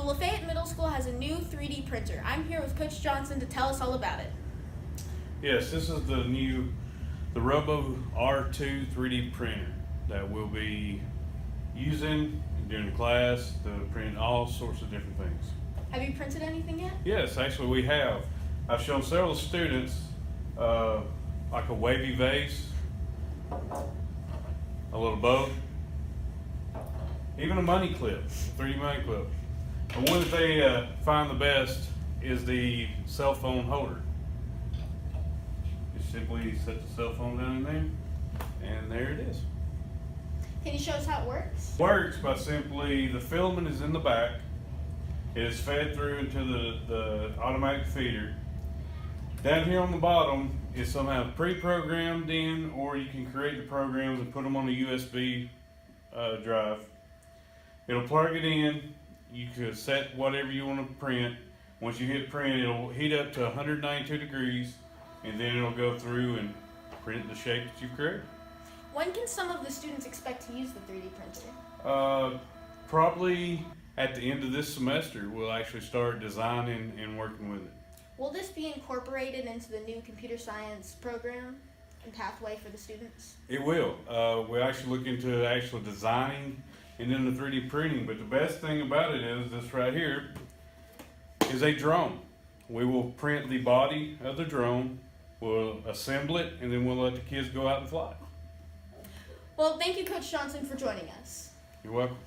LaFayette Middle School has a new 3D printer. I'm here with Coach Johnson to tell us all about it. Yes, this is the Robo R2 3D printer that we'll be using during the class to print all sorts of different things. Have you printed anything yet? Yes, actually we have. I've shown several students like a wavy vase, a little boat, even a money clip, 3D money clip. The one that they find the best is the cell phone holder. You simply set the cell phone down in there, and there it is. Can you show us how it works? Works by simply, the filament is in the back. It is fed through into the automatic feeder. Down here on the bottom is somehow pre-programmed in, or you can create the programs and put them on a USB drive. It'll plug it in. You can set whatever you want to print. Once you hit print, it'll heat up to 192 degrees, and then it'll go through and print the shape that you've created. When can some of the students expect to use the 3D printer? Probably at the end of this semester, we'll actually start designing and working with it. Will this be incorporated into the new computer science program and pathway for the students? It will. We're actually looking to actually designing and then the 3D printing, but the best thing about it is this right here is a drone. We will print the body of the drone, we'll assemble it, and then we'll let the kids go out and fly. Well, thank you, Coach Johnson, for joining us. You're welcome.